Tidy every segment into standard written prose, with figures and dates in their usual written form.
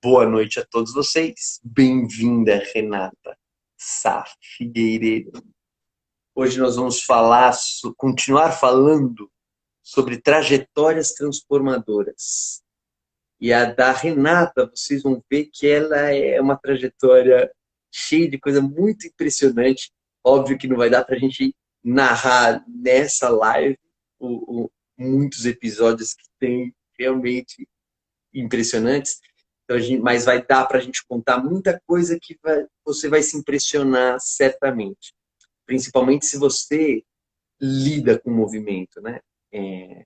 Boa noite a todos vocês. Bem-vinda, Renata Sá Figueiredo. Hoje nós vamos continuar falando sobre trajetórias transformadoras. E a da Renata, vocês vão ver que ela é uma trajetória cheia de coisa muito impressionante. Óbvio que não vai dar para a gente narrar nessa live muitos episódios que tem realmente impressionantes. Então, mas vai dar para a gente contar muita coisa que você vai se impressionar certamente. Principalmente se você lida com o movimento, né? É,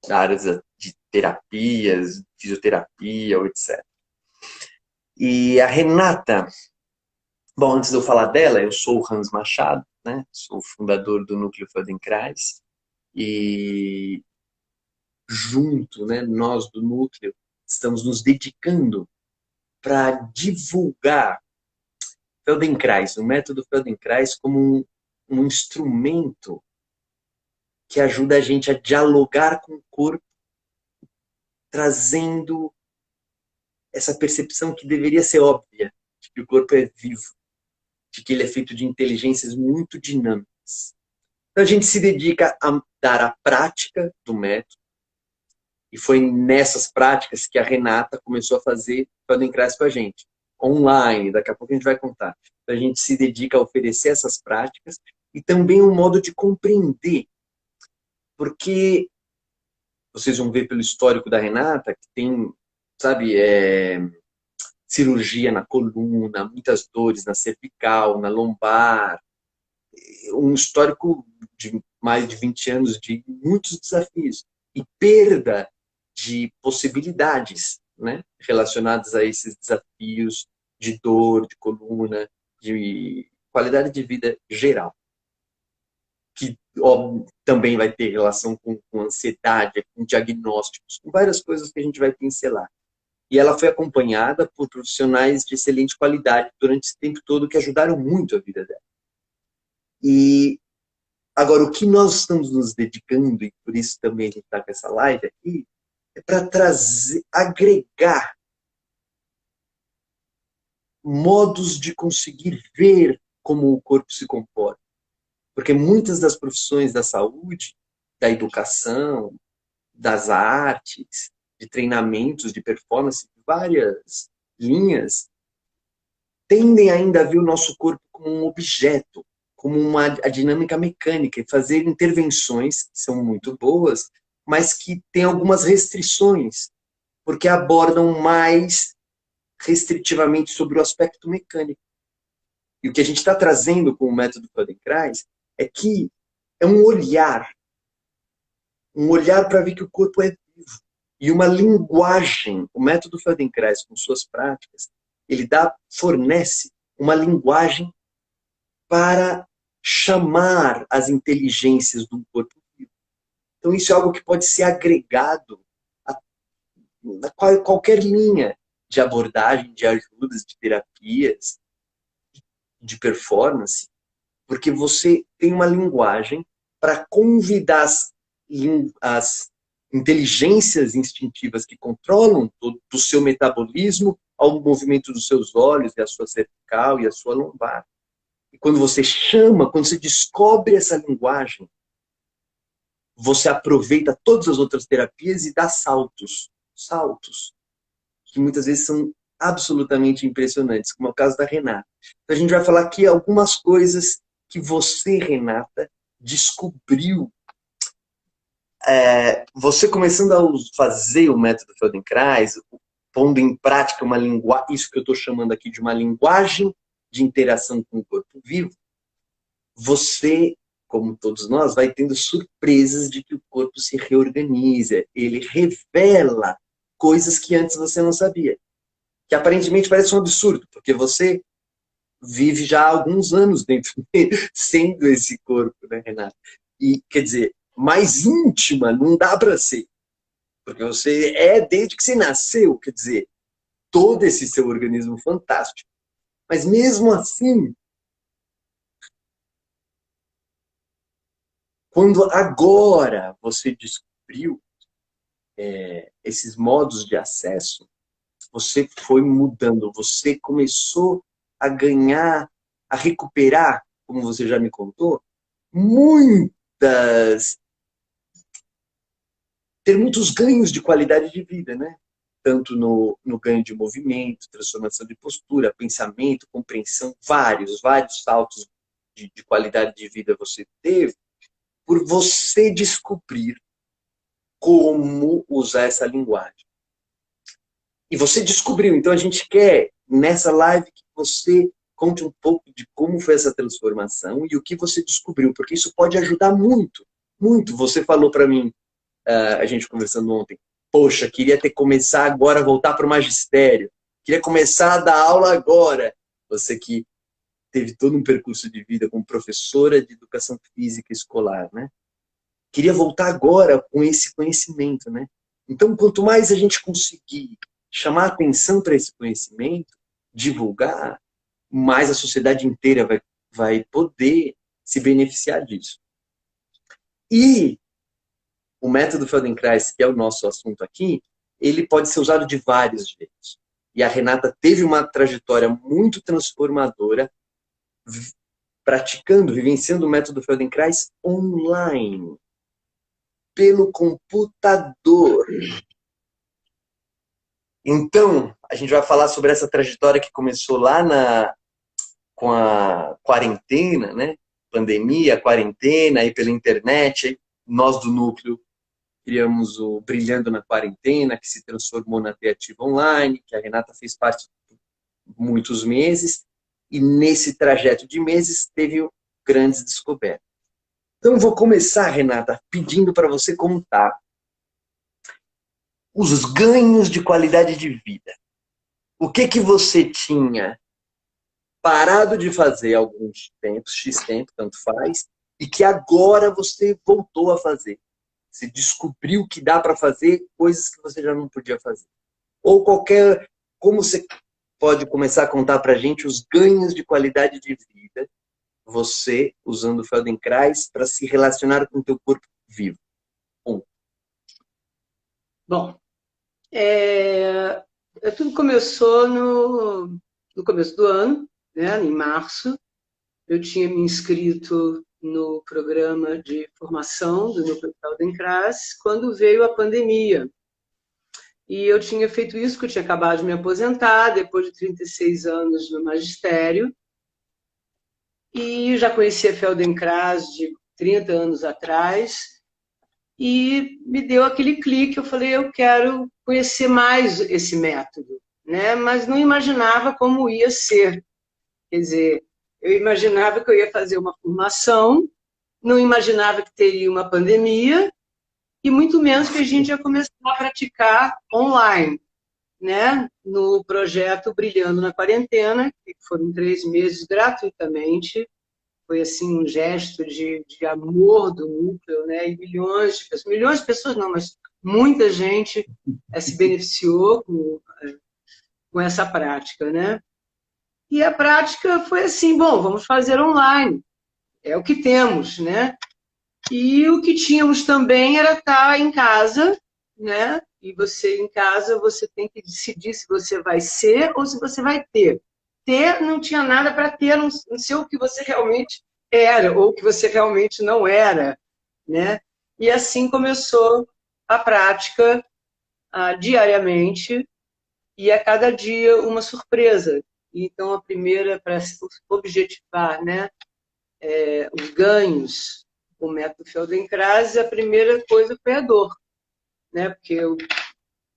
da área de terapias, fisioterapia, etc. E a Renata, bom, antes de eu falar dela, eu sou o Hans Machado, né? Sou o fundador do Núcleo Feldenkrais e junto, né, nós do Núcleo, estamos nos dedicando para divulgar Feldenkrais, o método Feldenkrais como um instrumento que ajuda a gente a dialogar com o corpo, trazendo essa percepção que deveria ser óbvia, de que o corpo é vivo, de que ele é feito de inteligências muito dinâmicas. Então a gente se dedica a dar a prática do método, e foi nessas práticas que a Renata começou a fazer Feldenkrais com a gente, online, daqui a pouco a gente vai contar. Então a gente se dedica a oferecer essas práticas e também um modo de compreender, porque vocês vão ver pelo histórico da Renata que tem, sabe, cirurgia na coluna, muitas dores na cervical, na lombar, um histórico de mais de 20 anos de muitos desafios e perda de possibilidades, né, relacionadas a esses desafios de dor, de coluna, de qualidade de vida geral, que ó, também vai ter relação com ansiedade, com diagnósticos, com várias coisas que a gente vai pincelar. E ela foi acompanhada por profissionais de excelente qualidade durante esse tempo todo que ajudaram muito a vida dela. E agora, o que nós estamos nos dedicando, e por isso também a gente está com essa live aqui, é para trazer, agregar modos de conseguir ver como o corpo se comporta. Porque muitas das profissões da saúde, da educação, das artes, de treinamentos, de performance, de várias linhas, tendem ainda a ver o nosso corpo como um objeto, como a dinâmica mecânica, e fazer intervenções que são muito boas, mas que têm algumas restrições, porque abordam mais restritivamente sobre o aspecto mecânico. E o que a gente está trazendo com o método Feldenkrais é que é um olhar para ver que o corpo é vivo. E uma linguagem, o método Feldenkrais, com suas práticas, ele fornece uma linguagem para chamar as inteligências do corpo vivo. Então, isso é algo que pode ser agregado a qualquer linha de abordagem, de ajudas, de terapias, de performance, porque você tem uma linguagem para convidar as inteligências instintivas que controlam todo o seu metabolismo ao movimento dos seus olhos, e a sua cervical e a sua lombar. E quando você chama, quando você descobre essa linguagem, você aproveita todas as outras terapias e dá saltos. Saltos. Que muitas vezes são absolutamente impressionantes, como é o caso da Renata. Então a gente vai falar aqui algumas coisas que você, Renata, descobriu. Você começando a fazer o método Feldenkrais, pondo em prática uma linguagem, isso que eu estou chamando aqui de uma linguagem de interação com o corpo vivo, você, como todos nós, vai tendo surpresas de que o corpo se reorganiza, ele revela coisas que antes você não sabia. Que aparentemente parece um absurdo, porque você vive já há alguns anos dentro sendo esse corpo, né, Renato? E, quer dizer, mais íntima não dá para ser, porque você é desde que você nasceu, quer dizer, todo esse seu organismo fantástico. Mas mesmo assim, quando agora você descobriu esses modos de acesso, você foi mudando, você começou a ganhar, a recuperar, como você já me contou, muitas ter muitos ganhos de qualidade de vida, né? Tanto no ganho de movimento, transformação de postura, pensamento, compreensão, vários saltos de qualidade de vida você teve por você descobrir como usar essa linguagem. E você descobriu, então a gente quer, nessa live, que você conte um pouco de como foi essa transformação e o que você descobriu, porque isso pode ajudar muito, muito. Você falou para mim, a gente conversando ontem, poxa, queria ter começar agora a voltar para o magistério, queria começar a dar aula agora. Você que teve todo um percurso de vida como professora de educação física escolar, né? Queria voltar agora com esse conhecimento, né? Então, quanto mais a gente conseguir chamar atenção para esse conhecimento, divulgar, mais a sociedade inteira vai poder se beneficiar disso. E o método Feldenkrais, que é o nosso assunto aqui, ele pode ser usado de vários jeitos. E a Renata teve uma trajetória muito transformadora praticando, vivenciando o método Feldenkrais online, pelo computador. Então, a gente vai falar sobre essa trajetória que começou lá com a quarentena, né? Pandemia, quarentena, aí pela internet, aí nós do Núcleo criamos o Brilhando na Quarentena, que se transformou na Criativa Online, que a Renata fez parte por muitos meses, e nesse trajeto de meses teve grandes descobertas. Então, eu vou começar, Renata, pedindo para você contar os ganhos de qualidade de vida. O que você tinha parado de fazer há alguns tempos, X tempo, tanto faz, e que agora você voltou a fazer. Você descobriu que dá para fazer coisas que você já não podia fazer. Ou como você pode começar a contar para a gente os ganhos de qualidade de vida, você usando o Feldenkrais para se relacionar com o teu corpo vivo. Bom, tudo começou no começo do ano, né, em março. Eu tinha me inscrito no programa de formação do Núcleo Feldenkrais quando veio a pandemia. E eu tinha feito isso porque eu tinha acabado de me aposentar, depois de 36 anos no magistério. E já conhecia Feldenkrais de 30 anos atrás. E me deu aquele clique, eu falei, eu quero conhecer mais esse método, né? Mas não imaginava como ia ser. Quer dizer, eu imaginava que eu ia fazer uma formação, não imaginava que teria uma pandemia, e muito menos que a gente ia começar a praticar online, né? No projeto Brilhando na Quarentena, que foram 3 meses gratuitamente. Foi assim um gesto de amor do núcleo, né? E milhões de pessoas não, mas muita gente se beneficiou com essa prática, né? E a prática foi assim, bom, vamos fazer online, é o que temos, né? E o que tínhamos também era estar em casa, né? E você em casa, você tem que decidir se você vai ser ou se você vai ter. Ter não tinha nada para ter, não sei o que você realmente era ou o que você realmente não era, né? E assim começou a prática diariamente e a cada dia uma surpresa. Então, a primeira, para objetivar, né, os ganhos, o método Feldenkrais, a primeira coisa foi a dor, né? Porque eu,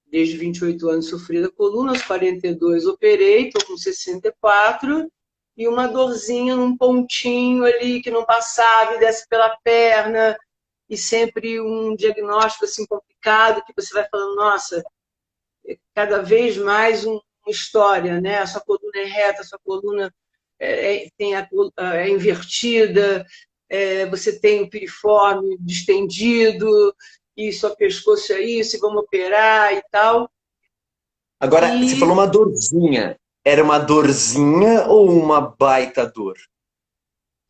desde 28 anos, sofri da coluna, aos 42 operei, estou com 64, e uma dorzinha num pontinho ali que não passava e desce pela perna, e sempre um diagnóstico assim complicado, que você vai falando, nossa, cada vez mais uma história, né? A sua coluna é reta, a sua coluna é invertida, você tem o piriforme distendido, e seu pescoço é isso, e vamos operar e tal. Agora, você falou uma dorzinha. Era uma dorzinha ou uma baita dor?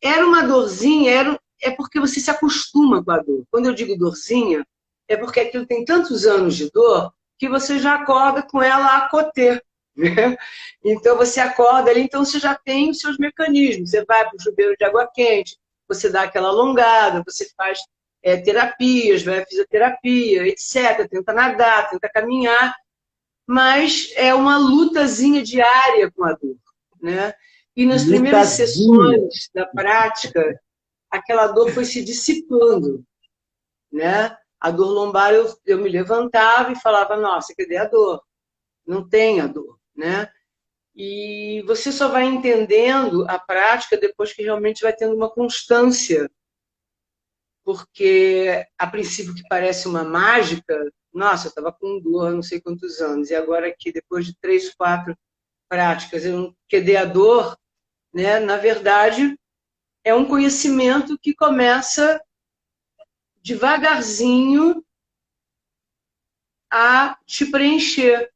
Era uma dorzinha, é porque você se acostuma com a dor. Quando eu digo dorzinha, é porque aquilo tem tantos anos de dor que você já acorda com ela a côté, né? Então você acorda ali, então você já tem os seus mecanismos. Você vai para o chuveiro de água quente, você dá aquela alongada, você faz terapias, vai à fisioterapia, etc. Tenta nadar, tenta caminhar, mas é uma lutazinha diária com a dor, né? E nas primeiras sessões da prática, aquela dor foi se dissipando, né? A dor lombar, eu me levantava e falava, nossa, cadê a dor? Não tem a dor, né? E você só vai entendendo a prática depois que realmente vai tendo uma constância, porque a princípio que parece uma mágica, nossa, eu estava com dor há não sei quantos anos, e agora aqui, depois de 3, 4 práticas, eu não quedei a dor, né? Na verdade, é um conhecimento que começa devagarzinho a te preencher.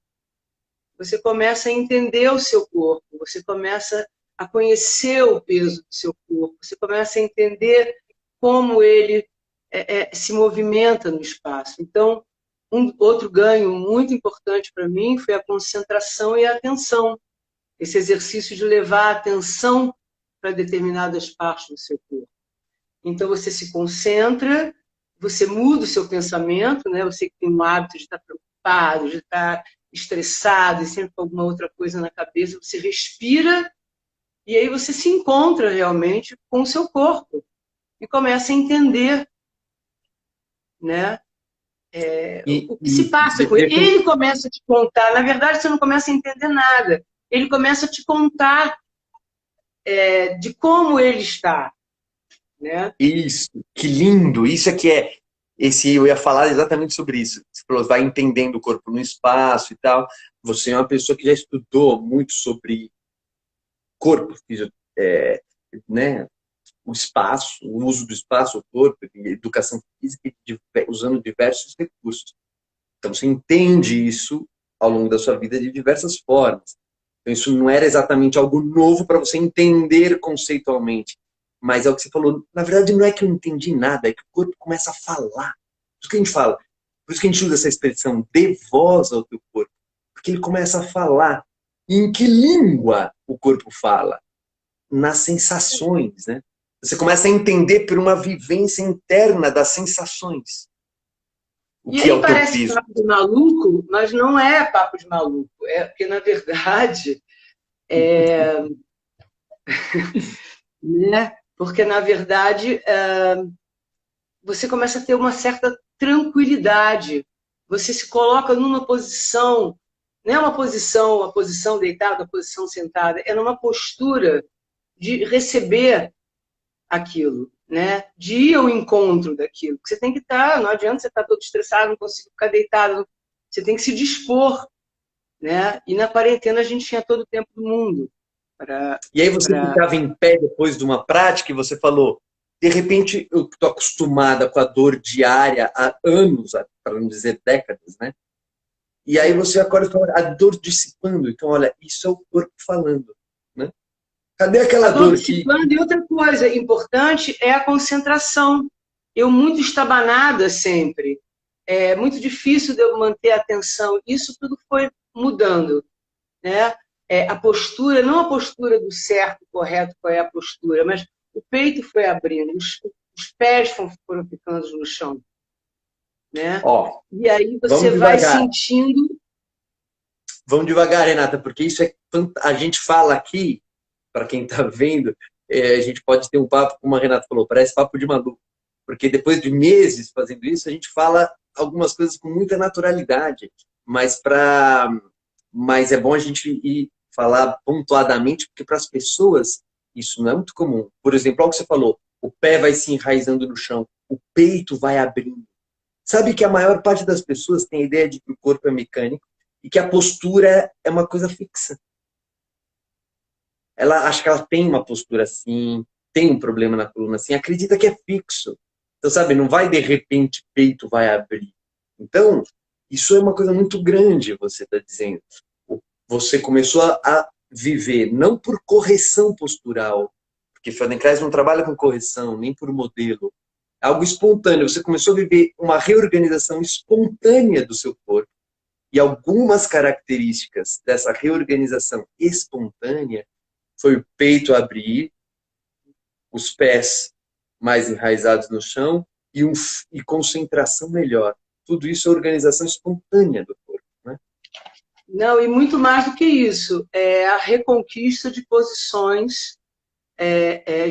Você começa a entender o seu corpo, você começa a conhecer o peso do seu corpo, você começa a entender como ele se movimenta no espaço. Então, outro ganho muito importante para mim foi a concentração e a atenção. Esse exercício de levar a atenção para determinadas partes do seu corpo. Então, você se concentra, você muda o seu pensamento, né? Você que tem o hábito de estar preocupado, de estar estressado e sempre com alguma outra coisa na cabeça, você respira e aí você se encontra realmente com o seu corpo e começa a entender, né? O que se passa com ele. Ele começa a te contar, na verdade você não começa a entender nada, ele começa a te contar de como ele está, né? Isso, que lindo, isso é que é, eu ia falar exatamente sobre isso, você falou, vai entendendo o corpo no espaço e tal, você é uma pessoa que já estudou muito sobre corpo, né, o espaço, o uso do espaço, o corpo, educação física, usando diversos recursos. Então, você entende isso ao longo da sua vida de diversas formas. Então, isso não era exatamente algo novo para você entender conceitualmente. Mas é o que você falou. Na verdade, não é que eu não entendi nada, é que o corpo começa a falar. Por isso que a gente fala. Por isso que a gente usa essa expressão, dê voz ao teu corpo. Porque ele começa a falar. E em que língua o corpo fala? Nas sensações, né? Você começa a entender por uma vivência interna das sensações. E aí parece papo de maluco, mas não é papo de maluco. É porque, na verdade, né? Porque, na verdade, você começa a ter uma certa tranquilidade. Você se coloca numa posição, não é uma posição deitada, uma posição sentada, é numa postura de receber aquilo, né? De ir ao encontro daquilo. Você tem que estar, não adianta você estar todo estressado, não consigo ficar deitado. Você tem que se dispor, né? E na quarentena a gente tinha todo o tempo do mundo. E aí você ficava em pé depois de uma prática e você falou, de repente eu estou acostumada com a dor diária há anos, para não dizer décadas, né? E aí você acorda e fala, a dor dissipando. Então, olha, isso é o corpo falando, né? Cadê aquela dor dissipando? E outra coisa importante é a concentração. Eu muito estabanada sempre. É muito difícil de eu manter a atenção. Isso tudo foi mudando, né? A postura, não a postura do certo, correto, qual é a postura, mas o peito foi abrindo, os pés foram ficando no chão, né? Ó, e aí você vai sentindo... Vamos devagar, Renata, porque isso a gente fala aqui, para quem está vendo, a gente pode ter um papo, como a Renata falou, parece papo de maluco, porque depois de meses fazendo isso, a gente fala algumas coisas com muita naturalidade, mas é bom a gente ir falar pontuadamente, porque para as pessoas isso não é muito comum. Por exemplo, olha o que você falou, o pé vai se enraizando no chão, o peito vai abrindo. Sabe que a maior parte das pessoas tem a ideia de que o corpo é mecânico e que a postura é uma coisa fixa. Ela acha que ela tem uma postura assim, tem um problema na coluna assim, acredita que é fixo. Então, sabe, não vai de repente o peito vai abrir. Então, isso é uma coisa muito grande, você está dizendo. Você começou a viver, não por correção postural, porque Feldenkrais não trabalha com correção, nem por modelo. É algo espontâneo. Você começou a viver uma reorganização espontânea do seu corpo. E algumas características dessa reorganização espontânea foi o peito abrir, os pés mais enraizados no chão e concentração melhor. Tudo isso é organização espontânea do corpo, né? Não, e muito mais do que isso, é a reconquista de posições,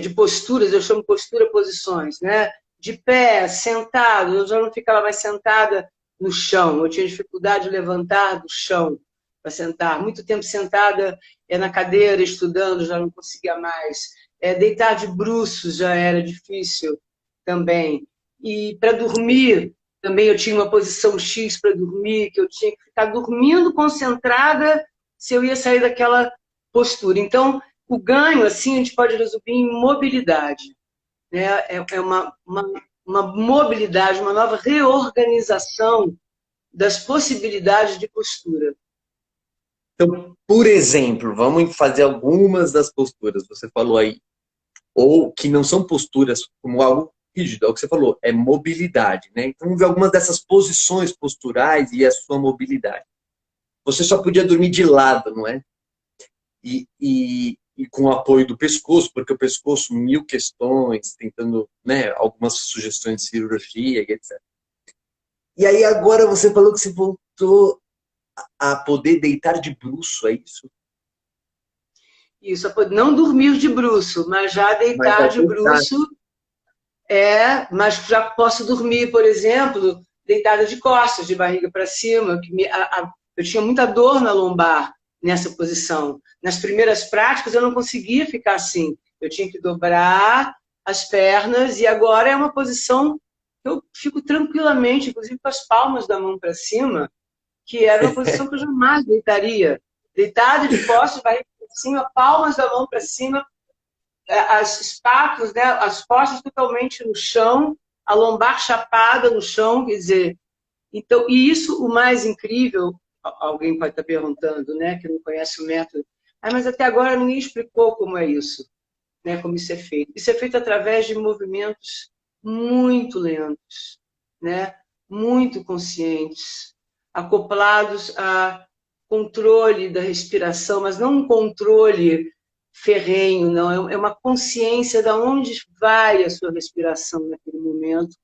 de posturas, eu chamo postura posições, né? De pé, sentado, eu já não ficava mais sentada no chão, eu tinha dificuldade de levantar do chão para sentar. Muito tempo sentada na cadeira, estudando, já não conseguia mais. Deitar de bruços já era difícil também. E para dormir, também eu tinha uma posição X para dormir, que eu tinha que ficar dormindo concentrada se eu ia sair daquela postura. Então, o ganho, assim, a gente pode resumir em mobilidade, né? É uma mobilidade, uma nova reorganização das possibilidades de postura. Então, por exemplo, vamos fazer algumas das posturas. Você falou aí, ou que não são posturas como algo rígido, é o que você falou, é mobilidade, né? Então, vamos ver algumas dessas posições posturais e a sua mobilidade. Você só podia dormir de lado, não é? E com o apoio do pescoço, porque o pescoço, mil questões, tentando, né, algumas sugestões de cirurgia e etc. E aí agora você falou que você voltou a poder deitar de bruço, é isso? Isso, não dormir de bruço, mas já Mas deitar de bruço, mas já posso dormir, por exemplo, deitada de costas, de barriga para cima, eu tinha muita dor na lombar nessa posição. Nas primeiras práticas eu não conseguia ficar assim, eu tinha que dobrar as pernas, e agora é uma posição que eu fico tranquilamente, inclusive com as palmas da mão para cima, que era uma posição que eu jamais deitaria. Deitada de costas, barriga para cima, palmas da mão para cima, as espátulas, né, as costas totalmente no chão, a lombar chapada no chão, quer dizer. Então, e isso, o mais incrível, alguém pode estar perguntando, né, que não conhece o método, mas até agora ninguém explicou como é isso, né, como isso é feito. Isso é feito através de movimentos muito lentos, né, muito conscientes, acoplados a controle da respiração, mas não um controle ferrenho, não. É uma consciência de onde vai a sua respiração naquele momento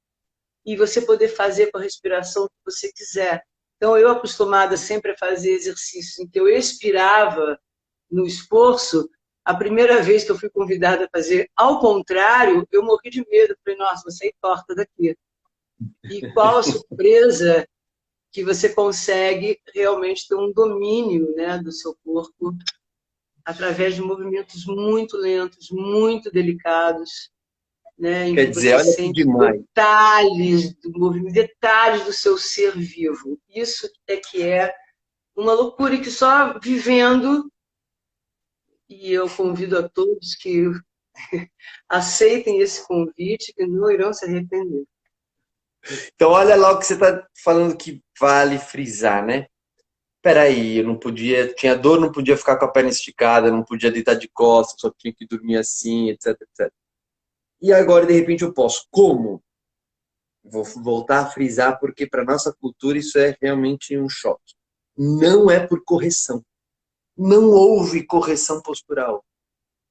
e você poder fazer com a respiração o que você quiser. Então, eu acostumada sempre a fazer exercícios em que eu expirava no esforço. A primeira vez que eu fui convidada a fazer ao contrário, eu morri de medo. Falei, nossa, vou sair torta daqui. E qual a surpresa que você consegue realmente ter um domínio, né, do seu corpo através de movimentos muito lentos, muito delicados, né, em Quer que dizer, você olha que sente demais. detalhes do movimento, detalhes do seu ser vivo. Isso é que é uma loucura, e que só vivendo, e eu convido a todos que aceitem esse convite, que não irão se arrepender. Então, olha lá o que você está falando que vale frisar, né? Peraí, eu não podia, tinha dor, não podia ficar com a perna esticada, não podia deitar de costas, só tinha que dormir assim, etc, etc. E agora, de repente, eu posso. Como? Vou voltar a frisar, porque para nossa cultura isso é realmente um choque. Não é por correção. Não houve correção postural.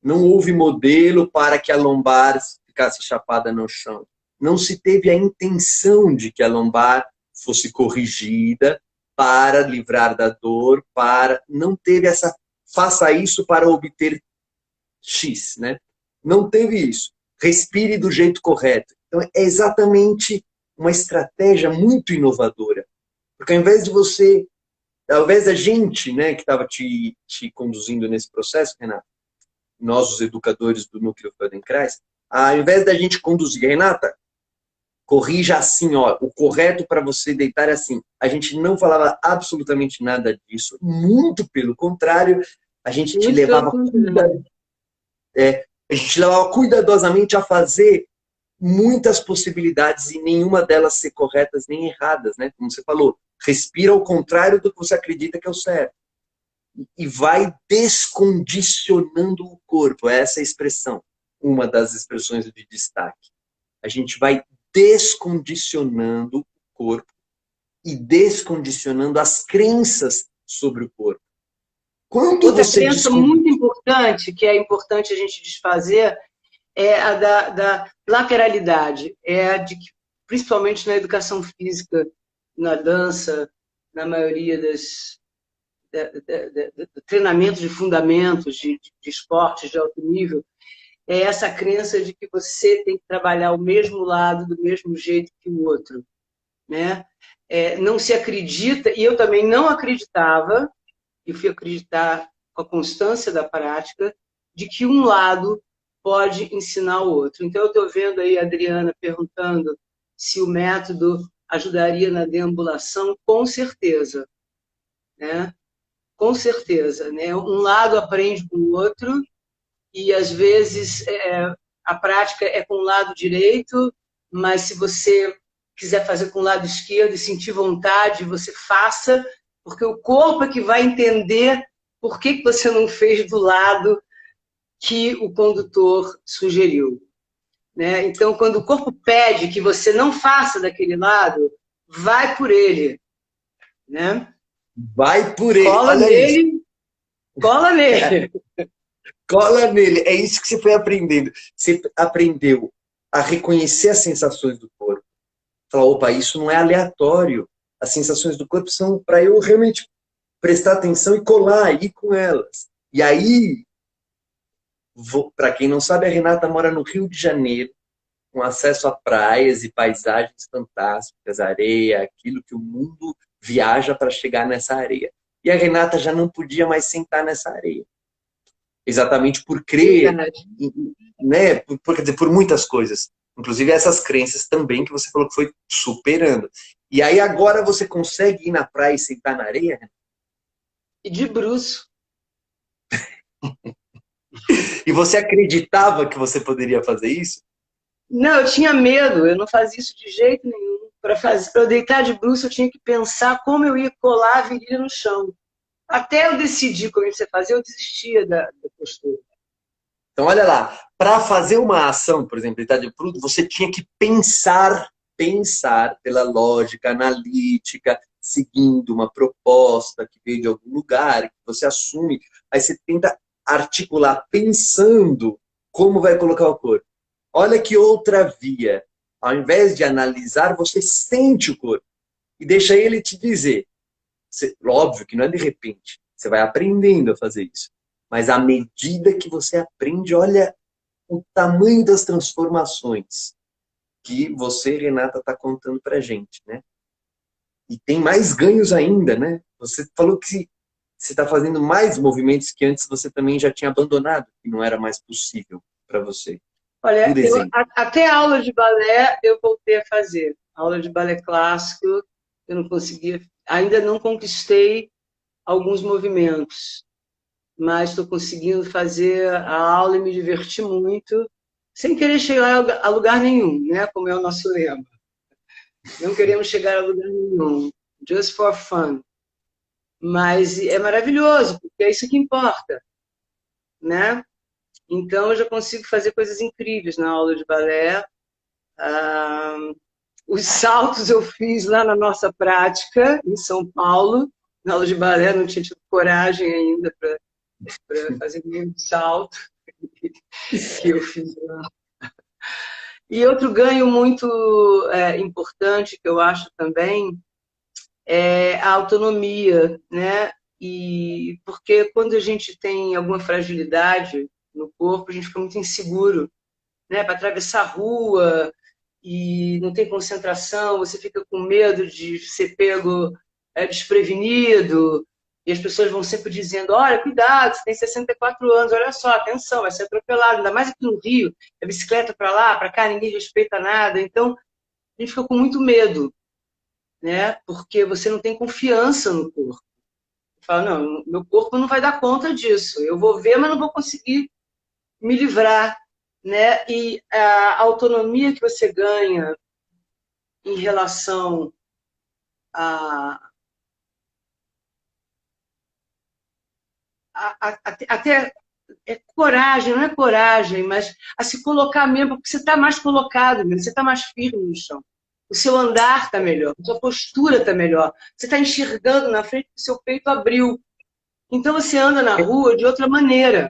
Não houve modelo para que a lombar ficasse chapada no chão. Não se teve a intenção de que a lombar fosse corrigida para livrar da dor, não teve essa faça isso para obter X, né? Não teve isso. Respire do jeito correto. Então é exatamente uma estratégia muito inovadora. Porque ao invés da gente, né, que estava te conduzindo nesse processo, Renato, nós, os educadores do Núcleo Feldenkrais, ao invés da gente conduzir, Renata, corrija assim, ó, o correto para você deitar é assim. A gente não falava absolutamente nada disso, muito pelo contrário, a gente te levava, a gente levava cuidadosamente a fazer muitas possibilidades e nenhuma delas ser corretas nem erradas, né? Como você falou, respira ao contrário do que você acredita que é o certo. E vai descondicionando o corpo. Essa é a expressão, uma das expressões de destaque. A gente vai descondicionando o corpo e descondicionando as crenças sobre o corpo. Quando Outra você crença muito importante, que é importante a gente desfazer, é a da lateralidade, é a de que, principalmente na educação física, na dança, na maioria do treinamento de fundamentos de esportes de alto nível, é essa crença de que você tem que trabalhar o mesmo lado do mesmo jeito que o outro, né? Não se acredita, e eu também não acreditava, e fui acreditar com a constância da prática, de que um lado pode ensinar o outro. Então, eu estou vendo aí a Adriana perguntando se o método ajudaria na deambulação, com certeza, né? Com certeza, né? Um lado aprende com o outro e, às vezes, a prática é com o lado direito, mas se você quiser fazer com o lado esquerdo e sentir vontade, você faça, porque o corpo é que vai entender por que você não fez do lado que o condutor sugeriu, né? Então, quando o corpo pede que você não faça daquele lado, vai por ele, né? vai por ele, Cola olha isso. nele, cola nele. Cola nele, é isso que você foi aprendendo. Você aprendeu a reconhecer as sensações do corpo. Falar, opa, isso não é aleatório. As sensações do corpo são para eu realmente prestar atenção e colar, ir com elas. E aí, para quem não sabe, a Renata mora no Rio de Janeiro, com acesso a praias e paisagens fantásticas, areia, aquilo que o mundo viaja para chegar nessa areia. E a Renata já não podia mais sentar nessa areia. Exatamente por crer, né? Quer dizer, por muitas coisas. Inclusive essas crenças também que você falou que foi superando. E aí agora você consegue ir na praia e sentar na areia? E de bruço. E você acreditava que você poderia fazer isso? Não, eu tinha medo, eu não fazia isso de jeito nenhum. Para eu deitar de bruço, eu tinha que pensar como eu ia colar a virilha no chão. Até eu decidir como você fazer, eu desistia da postura. Então, olha lá, para fazer uma ação, por exemplo, deitar de bruço, você tinha que pensar pela lógica analítica, seguindo uma proposta que veio de algum lugar, que você assume, aí você tenta articular pensando como vai colocar o corpo. Olha que outra via. Ao invés de analisar, você sente o corpo e deixa ele te dizer. Óbvio que não é de repente. Você vai aprendendo a fazer isso. Mas à medida que você aprende, olha o tamanho das transformações que você, Renata, está contando para a gente, né? E tem mais ganhos ainda, né? Você falou que você está fazendo mais movimentos que antes você também já tinha abandonado, que não era mais possível para você. Olha, Por exemplo. até aula de balé eu voltei a fazer. Aula de balé clássico, eu não conseguia, ainda não conquistei alguns movimentos, mas estou conseguindo fazer a aula e me divertir muito, sem querer chegar a lugar nenhum, né? Como é o nosso lema. Não queremos chegar a lugar nenhum, just for fun. Mas é maravilhoso, porque é isso que importa, né? Então, eu já consigo fazer coisas incríveis na aula de balé. Os saltos eu fiz lá na nossa prática, em São Paulo. Na aula de balé não tinha tido coragem ainda para fazer nenhum salto que eu fiz lá. E outro ganho muito importante que eu acho também é a autonomia, né? E porque quando a gente tem alguma fragilidade no corpo, a gente fica muito inseguro, né? Para atravessar a rua e não tem concentração, você fica com medo de ser pego desprevenido, e as pessoas vão sempre dizendo, olha, cuidado, você tem 64 anos, olha só, atenção, vai ser atropelado, ainda mais aqui no Rio, é bicicleta para lá, para cá, ninguém respeita nada, então a gente fica com muito medo, né? Porque você não tem confiança no corpo. Fala, não, meu corpo não vai dar conta disso, eu vou ver, mas não vou conseguir me livrar, né? E a autonomia que você ganha em relação até coragem, não é coragem, mas a se colocar mesmo, porque você está mais colocado, mesmo, você está mais firme no chão. o seu andar está melhor, a sua postura está melhor. Você está enxergando na frente, o seu peito abriu. Então você anda na rua de outra maneira.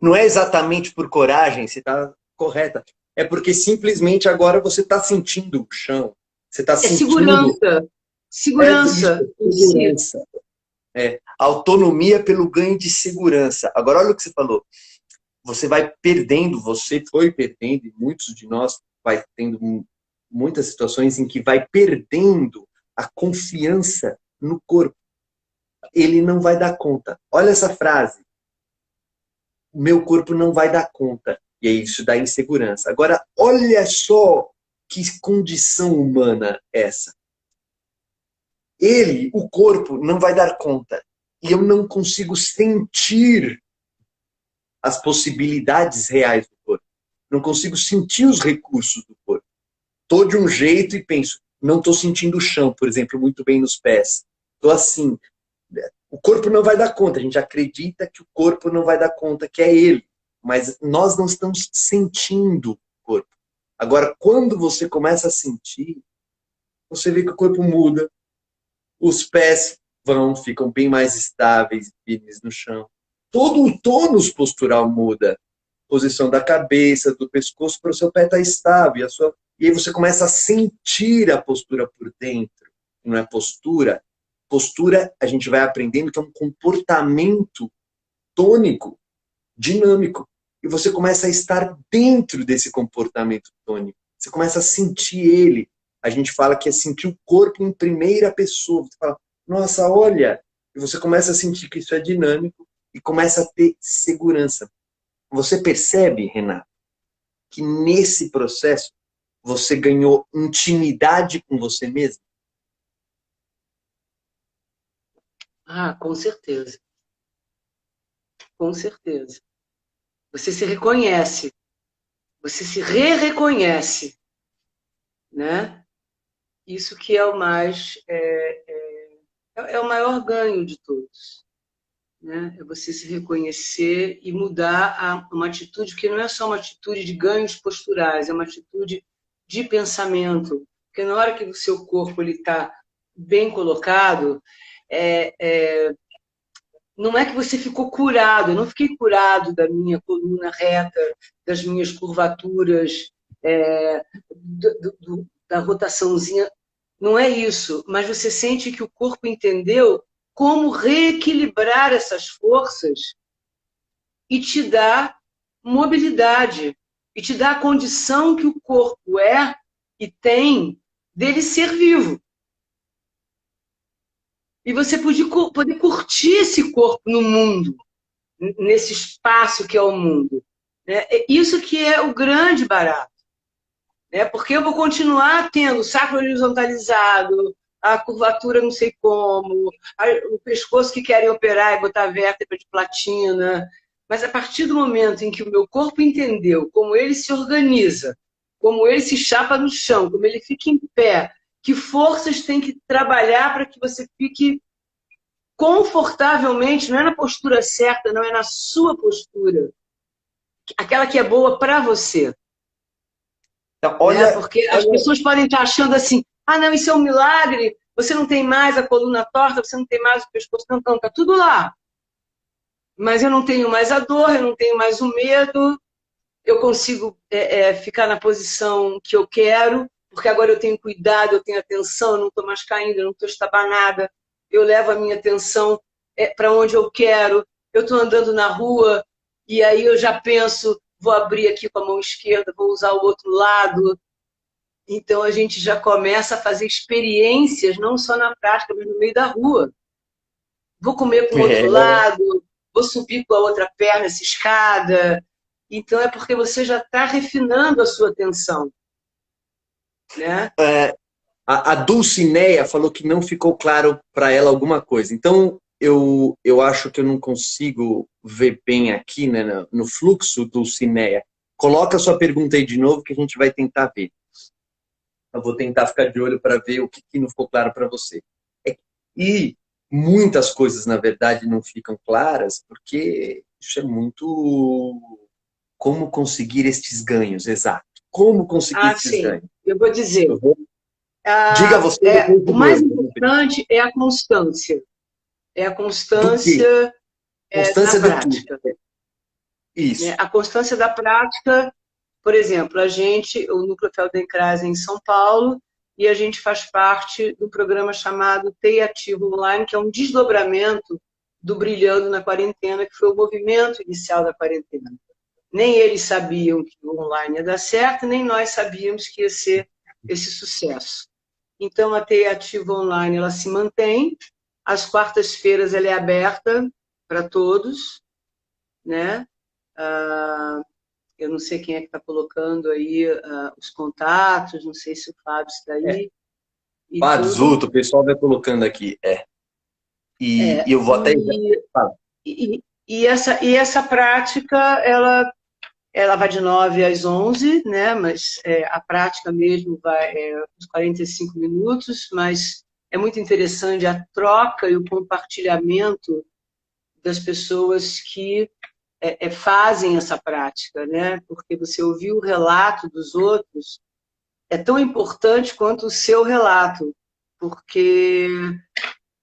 Não é exatamente por coragem, você está correta. É porque simplesmente agora você está sentindo o chão. Você está sentindo... segurança. Segurança. Segurança. Autonomia pelo ganho de segurança. Agora, olha o que você falou. Você vai perdendo, você foi perdendo, e muitos de nós vai tendo muitas situações em que vai perdendo a confiança no corpo. Ele não vai dar conta. Olha essa frase. Meu corpo não vai dar conta. E aí isso dá insegurança. Agora, olha só que condição humana essa. Ele, o corpo, não vai dar conta. E eu não consigo sentir as possibilidades reais do corpo. Não consigo sentir os recursos do corpo. Estou de um jeito e penso, não estou sentindo o chão, por exemplo, muito bem nos pés. Estou assim. O corpo não vai dar conta. A gente acredita que o corpo não vai dar conta, que é ele. Mas nós não estamos sentindo o corpo. Agora, quando você começa a sentir, você vê que o corpo muda. Os pés ficam bem mais estáveis, firmes no chão. Todo o tônus postural muda. Posição da cabeça, do pescoço, para o seu pé estar estável. E aí você começa a sentir a postura por dentro. Não é postura. Postura, a gente vai aprendendo que é um comportamento tônico, dinâmico. E você começa a estar dentro desse comportamento tônico. Você começa a sentir ele. A gente fala que é sentir o corpo em primeira pessoa. Você fala, nossa, olha. E você começa a sentir que isso é dinâmico e começa a ter segurança. Você percebe, Renato, que nesse processo você ganhou intimidade com você mesmo? Ah, com certeza. Com certeza. Você se reconhece. Você se re-reconhece. Né? Isso que é o é o maior ganho de todos. Né? É você se reconhecer e mudar uma atitude que não é só uma atitude de ganhos posturais, é uma atitude de pensamento. Porque na hora que o seu corpo está bem colocado, não é que você ficou curado. Eu não fiquei curado da minha coluna reta, das minhas curvaturas, da rotaçãozinha. Não é isso, mas você sente que o corpo entendeu como reequilibrar essas forças e te dá mobilidade, e te dá a condição que o corpo e tem dele ser vivo. E você poder curtir esse corpo no mundo, nesse espaço que é o mundo. Isso que é o grande barato. Porque eu vou continuar tendo o sacro horizontalizado, a curvatura não sei como, o pescoço que querem operar e botar vértebra de platina. Mas a partir do momento em que o meu corpo entendeu como ele se organiza, como ele se chapa no chão, como ele fica em pé, que forças tem que trabalhar para que você fique confortavelmente, não é na postura certa, não é na sua postura, aquela que é boa para você. Então, olha, porque as pessoas podem estar achando assim, não, isso é um milagre, você não tem mais a coluna torta, você não tem mais o pescoço, não, está tudo lá. Mas eu não tenho mais a dor, eu não tenho mais o medo, eu consigo ficar na posição que eu quero, porque agora eu tenho cuidado, eu tenho atenção, eu não estou mais caindo, eu não estou estabanada, eu levo a minha atenção para onde eu quero, eu estou andando na rua, e aí eu já penso, vou abrir aqui com a mão esquerda, vou usar o outro lado. Então a gente já começa a fazer experiências, não só na prática, mas no meio da rua. Vou comer com o outro lado, vou subir com a outra perna essa escada. Então é porque você já está refinando a sua atenção. Né? A Dulcineia falou que não ficou claro para ela alguma coisa. Então, eu acho que eu não consigo ver bem aqui, né, no fluxo, Dulcineia. Coloca a sua pergunta aí de novo que a gente vai tentar ver. Eu vou tentar ficar de olho para ver o que não ficou claro para você. E muitas coisas, na verdade, não ficam claras, porque isso é muito... Como conseguir estes ganhos, exato. como conseguir esses sim, ganhos? eu vou dizer. Diga você depois O do mais meu. importante é a constância. É a Do quê? constância na Constância do quê? prática. Né? Isso. A constância da prática, por exemplo, o Núcleo Feldenkrais é em São Paulo, e a gente faz parte do programa chamado TI Ativo Online, que é um desdobramento do Brilhando na Quarentena, que foi o movimento inicial da quarentena. Nem eles sabiam que o online ia dar certo, nem nós sabíamos que ia ser esse sucesso. Então, a TI Ativo Online ela se mantém. Às quartas-feiras ela é aberta para todos, né? Eu não sei quem é que está colocando aí os contatos, não sei se o Fábio está É. aí e tudo. Pazuto, o pessoal vai colocando aqui. E É, eu vou até. essa prática, ela vai de 9 às 11, né? Mas a prática mesmo vai uns 45 minutos, mas é muito interessante a troca e o compartilhamento das pessoas que fazem essa prática, né? Porque você ouvir o relato dos outros é tão importante quanto o seu relato, porque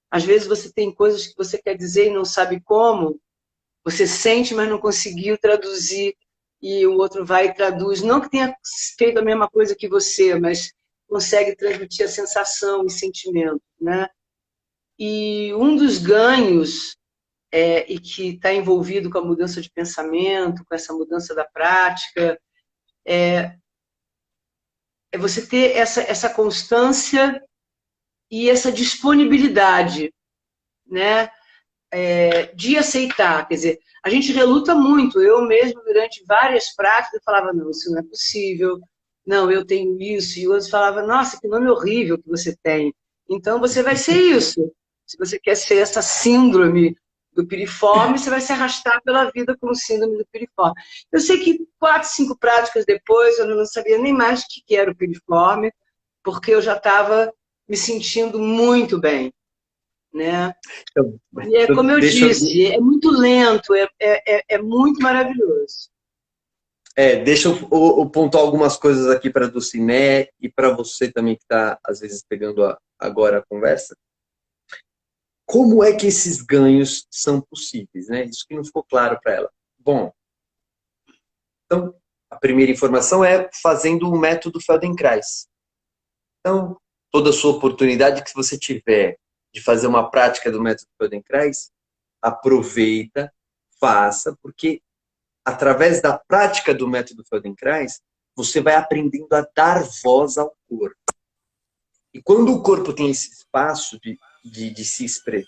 às vezes você tem coisas que você quer dizer e não sabe como, você sente, mas não conseguiu traduzir, e o outro vai e traduz. Não que tenha feito a mesma coisa que você, mas consegue transmitir a sensação e sentimento, né? E um dos ganhos e que está envolvido com a mudança de pensamento, com essa mudança da prática, é você ter essa constância e essa disponibilidade, né? De aceitar. Quer dizer, a gente reluta muito. Eu mesmo, durante várias práticas, falava, não, isso não é possível, não, eu tenho isso. E outros falavam, nossa, que nome horrível que você tem. Então, você vai ser isso. Se você quer ser essa síndrome do piriforme, você vai se arrastar pela vida com síndrome do piriforme. Eu sei que 4, 5 práticas depois, eu não sabia nem mais o que era o piriforme, porque eu já estava me sentindo muito bem, né? Então, E como eu deixa eu, disse, é muito lento, é muito maravilhoso. deixa eu pontuar algumas coisas aqui para a Dulciné e para você também que está, às vezes, pegando agora a conversa. Como é que esses ganhos são possíveis, né? Isso que não ficou claro para ela. Bom, então, a primeira informação é fazendo o método Feldenkrais. Então, toda a sua oportunidade que você tiver de fazer uma prática do método Feldenkrais, aproveita, faça, porque através da prática do método Feldenkrais, você vai aprendendo a dar voz ao corpo. E quando o corpo tem esse espaço de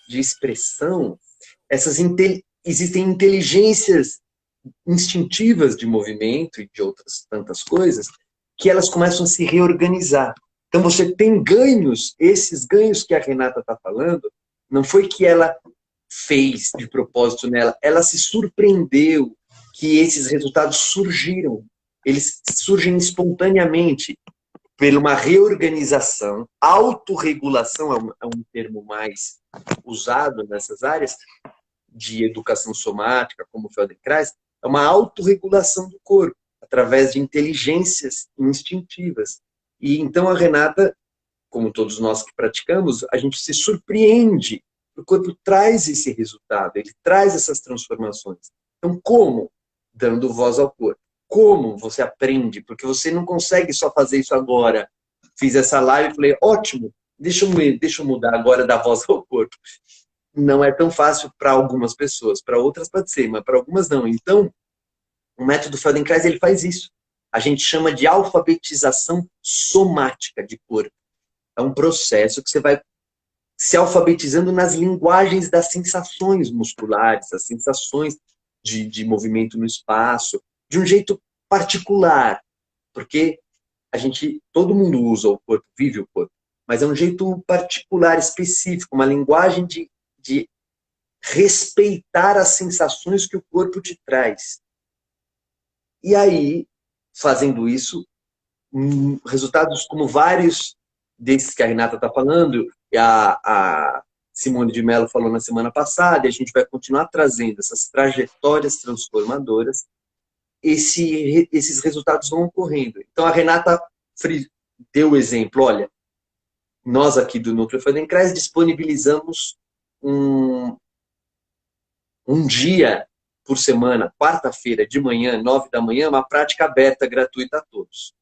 expressão, existem inteligências instintivas de movimento e de outras tantas coisas, que elas começam a se reorganizar. Então você tem ganhos, esses ganhos que a Renata está falando, não foi que ela fez de propósito nela, ela se surpreendeu que esses resultados surgiram. Eles surgem espontaneamente por uma reorganização, autorregulação é um termo mais usado nessas áreas de educação somática, como o Feldenkrais, é uma autorregulação do corpo, através de inteligências instintivas. E então a Renata, como todos nós que praticamos, a gente se surpreende. O corpo traz esse resultado, ele traz essas transformações. Então, como? Dando voz ao corpo. Como você aprende? Porque você não consegue só fazer isso agora. Fiz essa live e falei, ótimo, deixa eu mudar agora da voz ao corpo. Não é tão fácil para algumas pessoas, para outras pode ser, mas para algumas não. Então, o método Feldenkrais ele faz isso. A gente chama de alfabetização somática de corpo. É um processo que você vai se alfabetizando nas linguagens das sensações musculares, das sensações de movimento no espaço, de um jeito particular, porque todo mundo usa o corpo, vive o corpo, mas é um jeito particular, específico, uma linguagem de respeitar as sensações que o corpo te traz. E aí, fazendo isso, resultados como vários desses que a Renata está falando, e a Simone de Mello falou na semana passada, e a gente vai continuar trazendo essas trajetórias transformadoras, esses resultados vão ocorrendo. Então, a Renata deu o exemplo, olha, nós aqui do Núcleo Feldenkrais disponibilizamos um dia por semana, quarta-feira de manhã, 9 da manhã, uma prática aberta, gratuita a todos.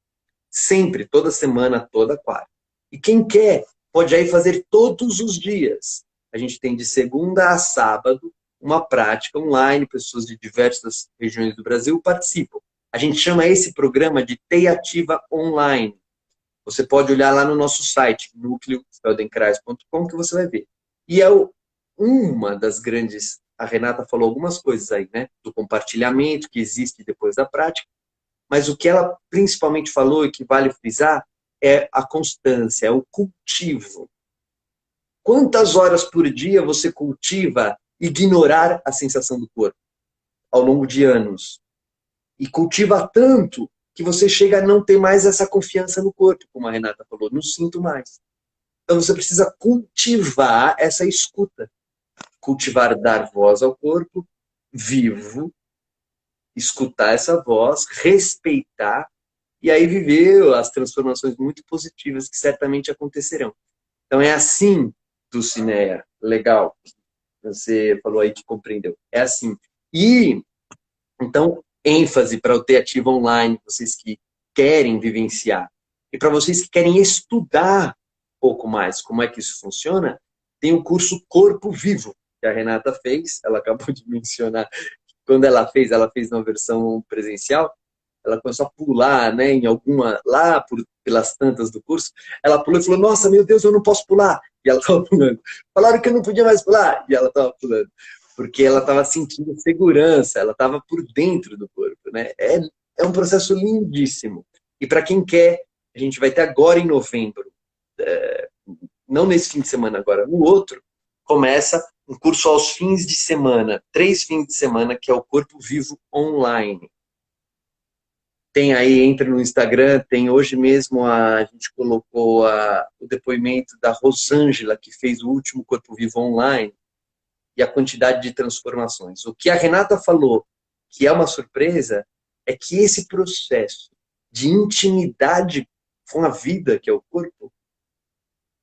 Sempre, toda semana, toda quarta. E quem quer, pode aí fazer todos os dias. A gente tem de segunda a sábado uma prática online, pessoas de diversas regiões do Brasil participam. A gente chama esse programa de TEI Ativa Online. Você pode olhar lá no nosso site, núcleofeldenkrais.com, que você vai ver. E é uma das grandes... A Renata falou algumas coisas aí, né? Do compartilhamento que existe depois da prática. Mas o que ela principalmente falou e que vale frisar é a constância, é o cultivo. Quantas horas por dia você cultiva ignorar a sensação do corpo ao longo de anos? E cultiva tanto que você chega a não ter mais essa confiança no corpo, como a Renata falou, não sinto mais. Então você precisa cultivar essa escuta. Cultivar dar voz ao corpo, vivo, escutar essa voz, respeitar, e aí viver as transformações muito positivas que certamente acontecerão. Então é assim, Dulcinea, legal, você falou aí que compreendeu, é assim. E, então, ênfase para o TEI Ativa Online, vocês que querem vivenciar, e para vocês que querem estudar um pouco mais como é que isso funciona, tem o curso Corpo Vivo, que a Renata fez, ela acabou de mencionar. Quando ela fez na versão presencial, ela começou a pular, né, em alguma, lá pelas tantas do curso, ela pulou e falou, nossa, meu Deus, eu não posso pular. E ela estava pulando. Falaram que eu não podia mais pular. E ela estava pulando. Porque ela estava sentindo segurança, ela estava por dentro do corpo, né? É um processo lindíssimo. E para quem quer, a gente vai ter agora em novembro, não nesse fim de semana agora, no outro, começa um curso aos fins de semana, 3 fins de semana, que é o Corpo Vivo Online. Tem aí, entra no Instagram, tem hoje mesmo, a gente colocou o depoimento da Rosângela, que fez o último Corpo Vivo Online, e a quantidade de transformações. O que a Renata falou, que é uma surpresa, é que esse processo de intimidade com a vida, que é o corpo,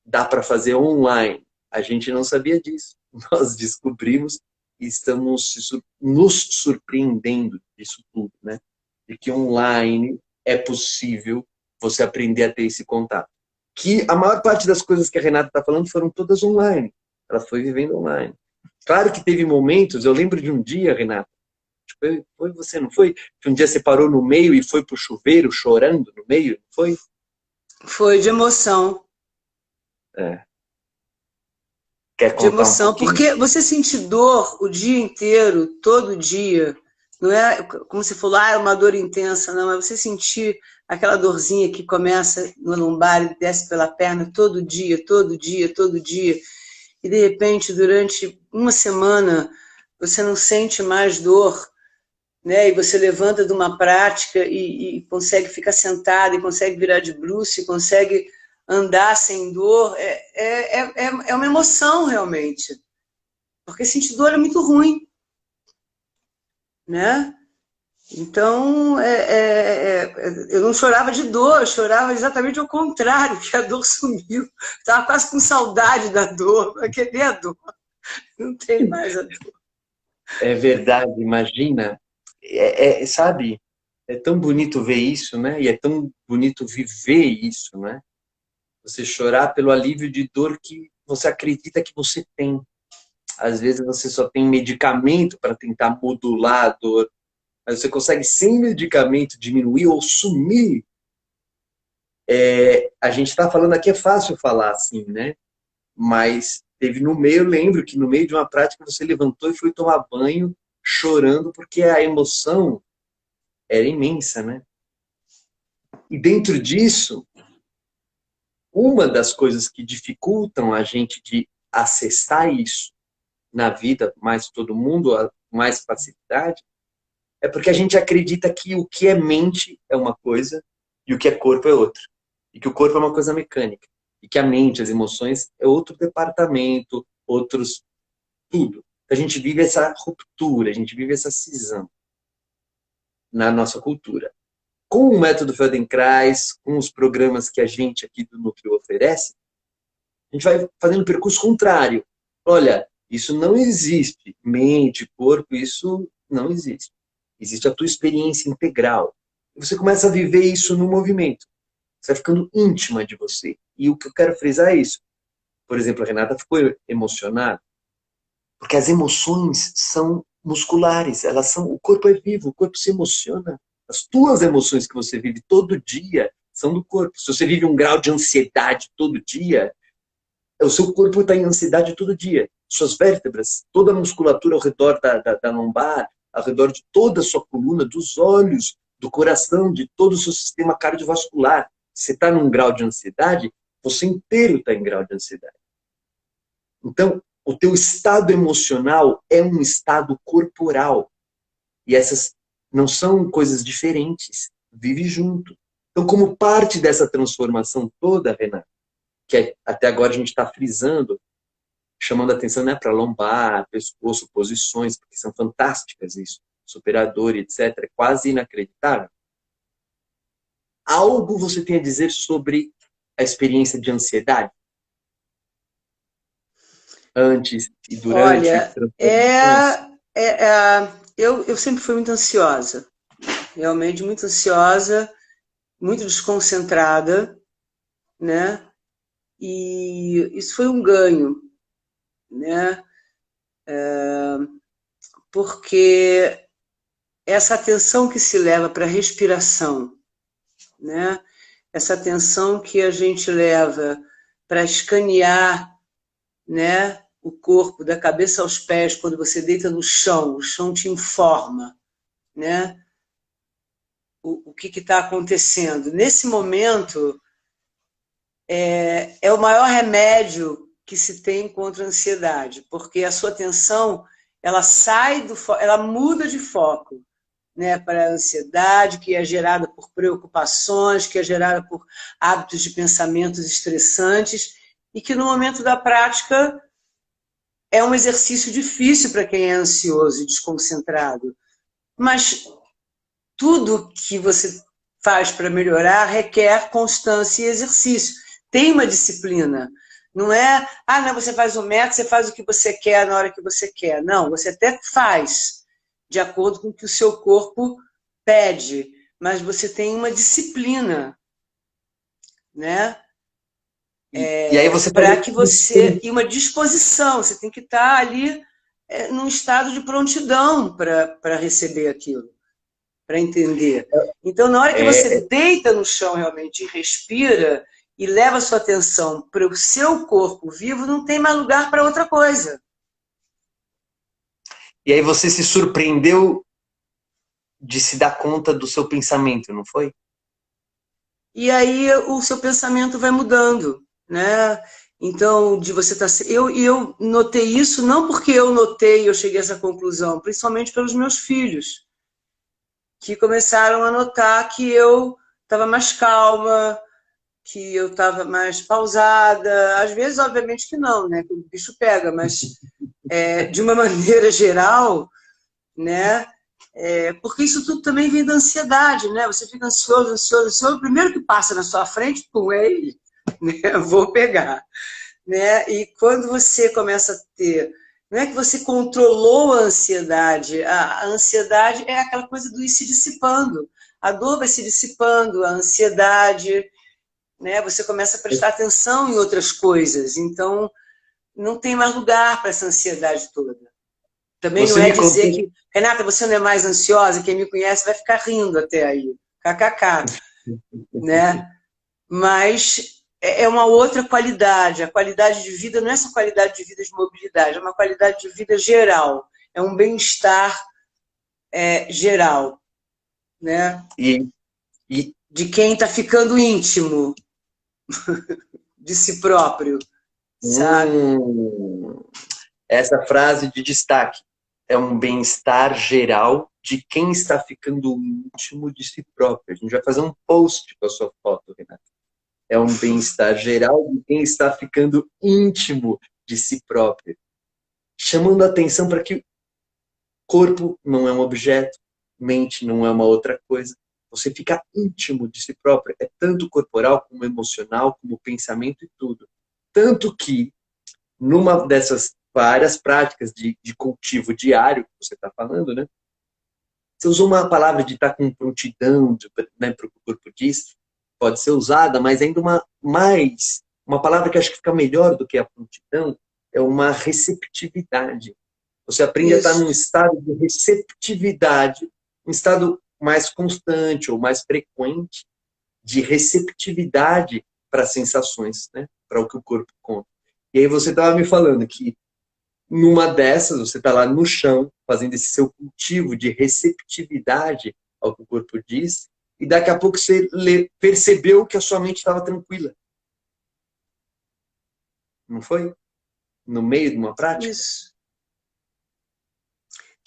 dá para fazer online. A gente não sabia disso. Nós descobrimos e estamos nos surpreendendo disso tudo, né? De que online é possível você aprender a ter esse contato. Que a maior parte das coisas que a Renata está falando foram todas online. Ela foi vivendo online. Claro que teve momentos, eu lembro de um dia, Renata, foi você, não foi? Que um dia você parou no meio e foi pro chuveiro chorando no meio, não foi? Foi de emoção. É. Quer De contar emoção, um pouquinho? porque você sente dor o dia inteiro, todo dia, não é como você falou, é uma dor intensa, não, é você sentir aquela dorzinha que começa no lombar e desce pela perna todo dia, todo dia, todo dia, e de repente, durante uma semana, você não sente mais dor, né? E você levanta de uma prática e consegue ficar sentado, e consegue virar de bruços, e consegue andar sem dor, é uma emoção realmente, porque sentir dor é muito ruim, né? Então, eu não chorava de dor, eu chorava exatamente ao contrário, que a dor sumiu, estava quase com saudade da dor, cadê a dor? Não tem mais a dor. É verdade, imagina. Sabe, é tão bonito ver isso, né? E é tão bonito viver isso, né? Você chorar pelo alívio de dor que você acredita que você tem. Às vezes você só tem medicamento para tentar modular a dor, mas você consegue sem medicamento diminuir ou sumir. A gente está falando aqui, é fácil falar assim, né? Mas teve no meio, eu lembro que no meio de uma prática você levantou e foi tomar banho chorando porque a emoção era imensa, né? E dentro disso, uma das coisas que dificultam a gente de acessar isso na vida, mais todo mundo, mais facilidade, é porque a gente acredita que o que é mente é uma coisa e o que é corpo é outra. E que o corpo é uma coisa mecânica. E que a mente, as emoções, é outro departamento, outros... tudo. A gente vive essa ruptura, a gente vive essa cisão. na nossa cultura. Com o método Feldenkrais, com os programas que a gente aqui do Núcleo oferece, a gente vai fazendo o percurso contrário. Olha, isso não existe. Mente, corpo, isso não existe. Existe a tua experiência integral. E você começa a viver isso no movimento. Você vai ficando íntima de você. E o que eu quero frisar é isso. Por exemplo, a Renata ficou emocionada, porque as emoções são musculares, elas são, o corpo é vivo, o corpo se emociona. As tuas emoções que você vive todo dia são do corpo. Se você vive um grau de ansiedade todo dia, o seu corpo está em ansiedade todo dia. Suas vértebras, toda a musculatura ao redor da lombar, ao redor de toda a sua coluna, dos olhos, do coração, de todo o seu sistema cardiovascular. Você está num grau de ansiedade, você inteiro está em grau de ansiedade. Então, o teu estado emocional é um estado corporal. E essas não são coisas diferentes. Vive junto. Então, como parte dessa transformação toda, Renata, que até agora a gente está frisando, chamando a atenção, né, para lombar, pescoço, posições, porque são fantásticas isso, superador, etc. É quase inacreditável. Algo você tem a dizer sobre a experiência de ansiedade? Antes e durante? Olha, eu sempre fui muito ansiosa, realmente muito ansiosa, muito desconcentrada, né? E isso foi um ganho, né? Porque essa atenção que se leva para a respiração, né? Essa atenção que a gente leva para escanear, né, o corpo da cabeça aos pés quando você deita no chão, o chão te informa, né, o que está acontecendo. Nesse momento, é o maior remédio que se tem contra a ansiedade, porque a sua atenção ela ela muda de foco, né, para a ansiedade, que é gerada por preocupações, que é gerada por hábitos de pensamentos estressantes, e que no momento da prática é um exercício difícil para quem é ansioso e desconcentrado. Mas tudo que você faz para melhorar requer constância e exercício. Tem uma disciplina. Não é, não, você faz um método, você faz o que você quer na hora que você quer. Não, você até faz de acordo com o que o seu corpo pede, mas você tem uma disciplina, né? E aí você para que você... E uma disposição, você tem que estar ali num estado de prontidão para receber aquilo, para entender. Então, na hora que você deita no chão realmente e respira e leva a sua atenção para o seu corpo vivo, não tem mais lugar para outra coisa. E aí você se surpreendeu de se dar conta do seu pensamento, não foi? E aí o seu pensamento vai mudando, né? Então, de você estar... Eu notei isso não porque eu notei, eu cheguei a essa conclusão, principalmente pelos meus filhos, que começaram a notar que eu estava mais calma, que eu estava mais pausada. Às vezes, obviamente que não, né? Que o bicho pega, mas de uma maneira geral, né? Porque isso tudo também vem da ansiedade, né? Você fica ansioso, o primeiro que passa na sua frente, pum, é ele, né? Vou pegar, né? E quando você começa a ter, não é que você controlou a ansiedade é aquela coisa do ir se dissipando, a dor vai se dissipando, a ansiedade, né? Você começa a prestar atenção em outras coisas, então não tem mais lugar para essa ansiedade toda. Também não é dizer que, Renata, você não é mais ansiosa, quem me conhece vai ficar rindo até aí, kkk, né? Mas é uma outra qualidade, a qualidade de vida não é essa qualidade de vida de mobilidade, é uma qualidade de vida geral, é um bem-estar geral, né? De quem está ficando íntimo de si próprio, sabe? Essa frase de destaque. É um bem-estar geral de quem está ficando íntimo de si próprio. A gente vai fazer um post com a sua foto, Renata. É um bem-estar geral de quem está ficando íntimo de si próprio. Chamando a atenção para que o corpo não é um objeto, mente não é uma outra coisa. Você fica íntimo de si próprio. É tanto corporal, como emocional, como pensamento e tudo. Tanto que, numa dessas várias práticas de cultivo diário que você está falando, né? Você usou uma palavra de estar com prontidão, né, para o que o corpo diz, pode ser usada, mas ainda uma palavra que acho que fica melhor do que a prontidão, é uma receptividade. Você aprende a estar num Isso. estado de receptividade, um estado mais constante ou mais frequente de receptividade para as sensações, né? Para o que o corpo conta. E aí você estava me falando que numa dessas, você está lá no chão, fazendo esse seu cultivo de receptividade ao que o corpo diz, e daqui a pouco você percebeu que a sua mente estava tranquila. Não foi? No meio de uma prática? Isso.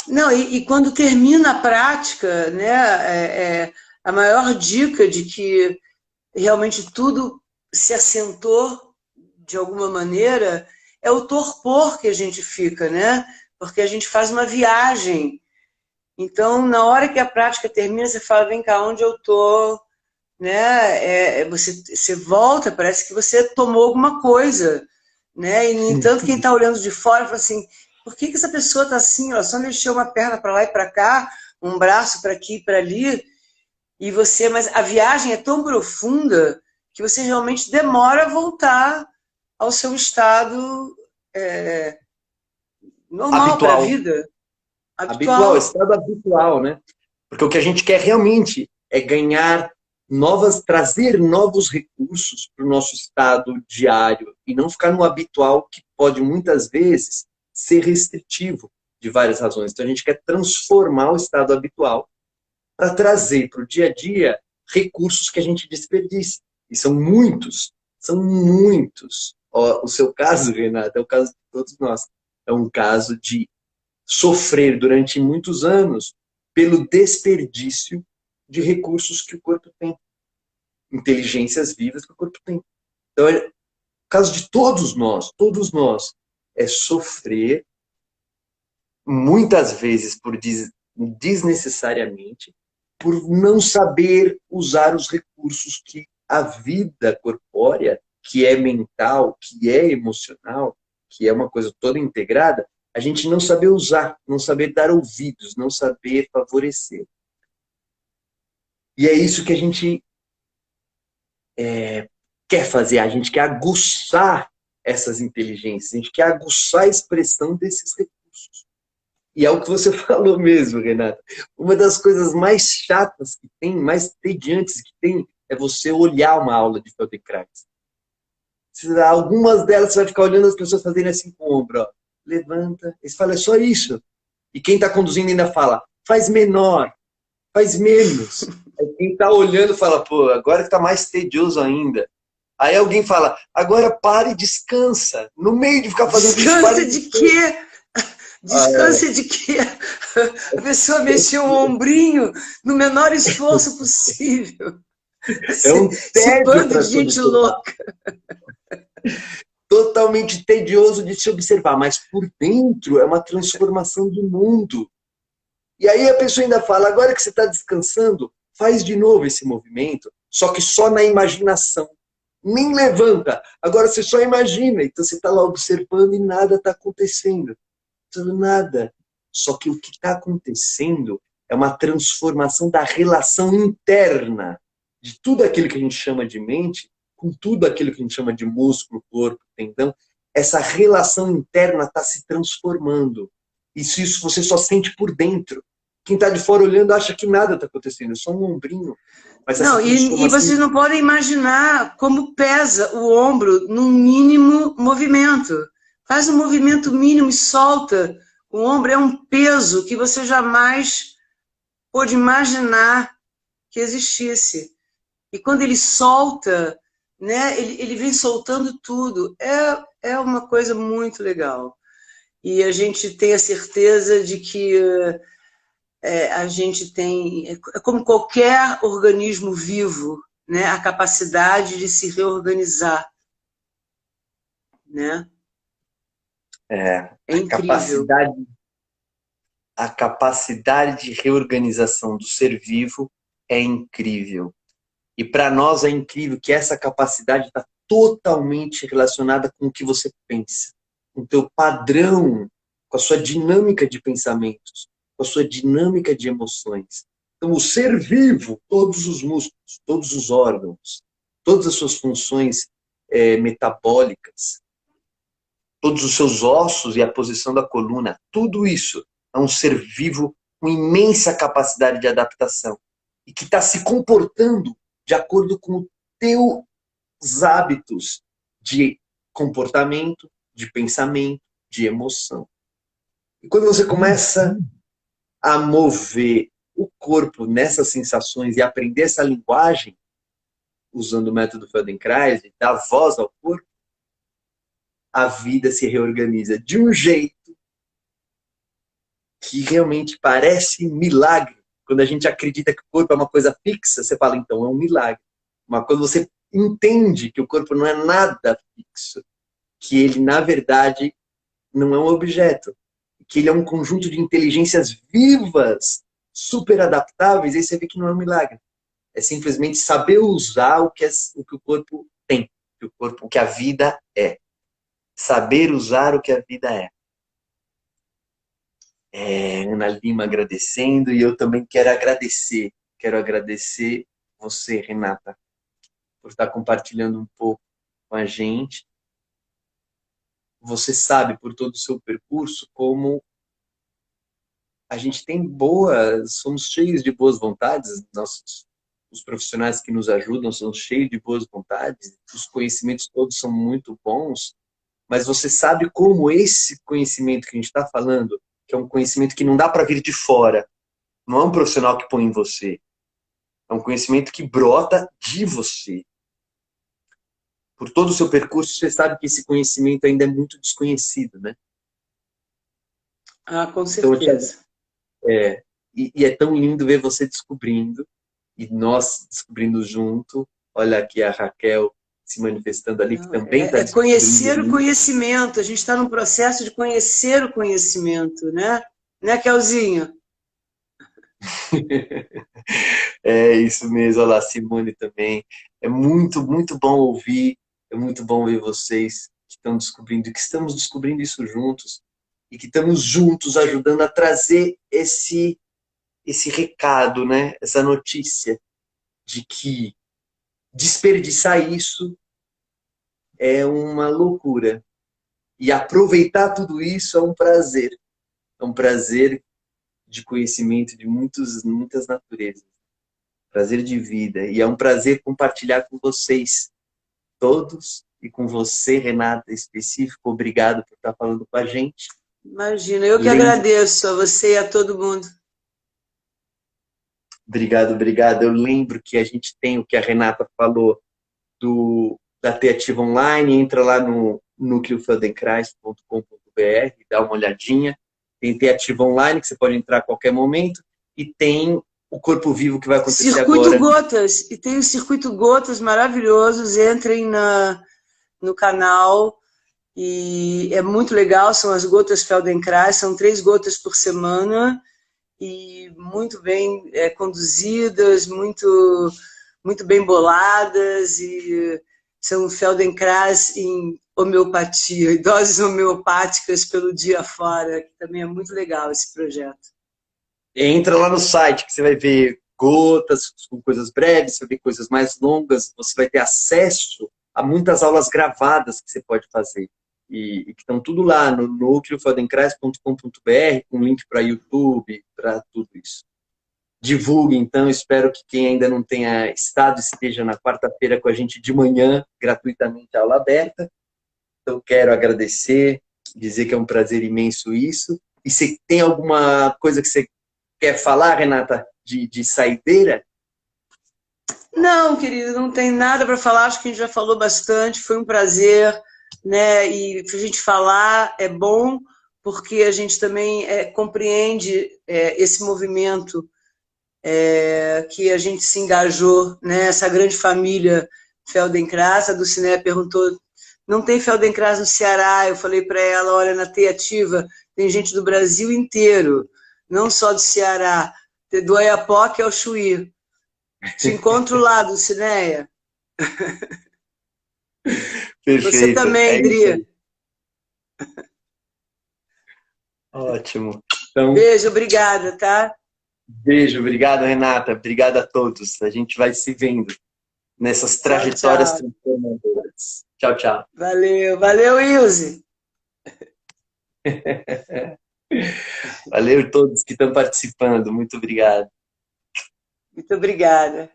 Não, e quando termina a prática, né, a maior dica de que realmente tudo se assentou de alguma maneira é o torpor que a gente fica, né? Porque a gente faz uma viagem. Então, na hora que a prática termina, você fala, vem cá, onde eu tô? Né? Você volta, parece que você tomou alguma coisa, né? E, no entanto, quem está olhando de fora fala assim, por que essa pessoa está assim? Ela só mexeu uma perna para lá e para cá, um braço para aqui e para ali, mas a viagem é tão profunda que você realmente demora a voltar ao seu estado normal para a Habitual. vida, Habitual, habitual. estado habitual, né? Porque o que a gente quer realmente é ganhar trazer novos recursos para o nosso estado diário e não ficar no habitual que pode muitas vezes ser restritivo de várias razões. Então a gente quer transformar o estado habitual para trazer para o dia a dia recursos que a gente desperdiça. E são muitos, são muitos. Ó, o seu caso, Renato, é o caso de todos nós. É um caso de sofrer durante muitos anos pelo desperdício de recursos que o corpo tem, inteligências vivas que o corpo tem. Então, o caso de todos nós, é sofrer muitas vezes desnecessariamente por não saber usar os recursos que a vida corpórea, que é mental, que é emocional, que é uma coisa toda integrada, a gente não saber usar, não saber dar ouvidos, não saber favorecer. E é isso que a gente quer fazer, a gente quer aguçar essas inteligências, a gente quer aguçar a expressão desses recursos. E é o que você falou mesmo, Renata. Uma das coisas mais chatas que tem, mais tediantes que tem, é você olhar uma aula de Feldenkrais. Algumas delas você vai ficar olhando as pessoas fazendo assim com o ombro. Ó. Levanta. Eles falam, é só isso. E quem está conduzindo ainda fala, faz menor, faz menos. Aí quem está olhando fala, pô, agora está mais tedioso ainda. Aí alguém fala, agora pare e descansa. No meio de ficar fazendo isso, Descansa pare de de quê? Descansa de quê? A pessoa mexeu o ombrinho no menor esforço possível. É um Esse tédio bando para de se gente observar. louca. Totalmente tedioso de se observar, mas por dentro é uma transformação do mundo. E aí a pessoa ainda fala, agora que você está descansando, faz de novo esse movimento, só que só na imaginação. Nem levanta. Agora você só imagina. Então você está lá observando e nada está acontecendo. Nada. Só que o que está acontecendo é uma transformação da relação interna de tudo aquilo que a gente chama de mente com tudo aquilo que a gente chama de músculo, corpo, tendão. Essa relação interna está se transformando. Isso você só sente por dentro. Quem está de fora olhando acha que nada está acontecendo, é só um ombrinho. Mas essa Não, e transformação... vocês não podem imaginar como pesa o ombro num mínimo movimento. Faz um movimento mínimo e solta. O ombro é um peso que você jamais pôde imaginar que existisse. E quando ele solta, né, ele vem soltando tudo. É uma coisa muito legal. E a gente tem a certeza de que a gente tem, é como qualquer organismo vivo, né, a capacidade de se reorganizar. Né? É, É a incrível. capacidade a capacidade de reorganização do ser vivo é incrível. E para nós é incrível que essa capacidade está totalmente relacionada com o que você pensa, com o teu padrão, com a sua dinâmica de pensamentos, com a sua dinâmica de emoções. Então, o ser vivo, todos os músculos, todos os órgãos, todas as suas funções metabólicas, todos os seus ossos e a posição da coluna, tudo isso é um ser vivo com imensa capacidade de adaptação e que está se comportando de acordo com os teus hábitos de comportamento, de pensamento, de emoção. E quando você começa a mover o corpo nessas sensações e aprender essa linguagem, usando o método Feldenkrais, de dar voz ao corpo, a vida se reorganiza de um jeito que realmente parece milagre. Quando a gente acredita que o corpo é uma coisa fixa, você fala, então é um milagre. Mas quando você entende que o corpo não é nada fixo, que ele, na verdade, não é um objeto, que ele é um conjunto de inteligências vivas, super adaptáveis, aí você vê que não é um milagre. É simplesmente saber usar o que o corpo tem, o que a vida é. Saber usar o que a vida é. Ana Lima agradecendo, e eu também quero agradecer você, Renata, por estar compartilhando um pouco com a gente. Você sabe, por todo o seu percurso, como a gente tem somos cheios de boas vontades, os profissionais que nos ajudam são cheios de boas vontades, os conhecimentos todos são muito bons, mas você sabe como esse conhecimento que a gente está falando, que é um conhecimento que não dá para vir de fora, não é um profissional que põe em você, é um conhecimento que brota de você. Por todo o seu percurso, você sabe que esse conhecimento ainda é muito desconhecido, né? Ah, com certeza. Então, e é tão lindo ver você descobrindo, e nós descobrindo junto. Olha aqui a Raquel se manifestando ali, que também está descobrindo. Conhecer o conhecimento, a gente está num processo de conhecer o conhecimento, né? Né, Kelzinho? É isso mesmo, olha lá, Simone também. É muito, muito bom ouvir, é muito bom ver vocês que estão descobrindo, que estamos descobrindo isso juntos, e que estamos juntos ajudando a trazer esse recado, né? Essa notícia de que desperdiçar isso é uma loucura. E aproveitar tudo isso é um prazer. É um prazer de conhecimento de muitas naturezas. Prazer de vida. E é um prazer compartilhar com vocês todos e com você, Renata, específico. Obrigado por estar falando com a gente. Imagina, eu que agradeço a você e a todo mundo. Obrigado, obrigado. Eu lembro que a gente tem o que a Renata falou da Teativa Online, entra lá no núcleofeldenkrais.com.br, dá uma olhadinha. Tem Teativa Online, que você pode entrar a qualquer momento, e tem o Corpo Vivo, que vai acontecer Circuito agora. Gotas, e tem o Circuito Gotas maravilhosos, entrem no canal, e é muito legal, são as gotas Feldenkrais, são 3 gotas por semana, e muito bem conduzidas, muito bem boladas, e são Feldenkrais em homeopatia, e doses homeopáticas pelo dia fora, que também é muito legal esse projeto. Entra lá no site que você vai ver gotas com coisas breves, você vai ver coisas mais longas, você vai ter acesso a muitas aulas gravadas que você pode fazer. E que estão tudo lá no núcleofeldenkrais.com.br, com link para YouTube, para tudo isso. Divulgue, então, espero que quem ainda não tenha estado esteja na quarta-feira com a gente de manhã, gratuitamente, a aula aberta. Então, quero agradecer, dizer que é um prazer imenso isso. E se tem alguma coisa que você quer falar, Renata, de saideira? Não, querido, não tem nada para falar, acho que a gente já falou bastante, foi um prazer, né? E a gente falar é bom, porque a gente também compreende esse movimento que a gente se engajou, né? Essa grande família Feldenkrais. A Dulcinea perguntou, não tem Feldenkrais no Ceará? Eu falei para ela, olha, na Teativa tem gente do Brasil inteiro, não só do Ceará, do Oiapoque ao Chuí. Te encontro lá, Dulcineia. Perfeito. Você também, Dri. Ótimo. Então, beijo, obrigada, tá? Beijo, obrigado, Renata. Obrigado a todos. A gente vai se vendo nessas trajetórias transformadoras. Tchau, tchau. Valeu, valeu, Ilse. Valeu a todos que estão participando. Muito obrigado. Muito obrigada.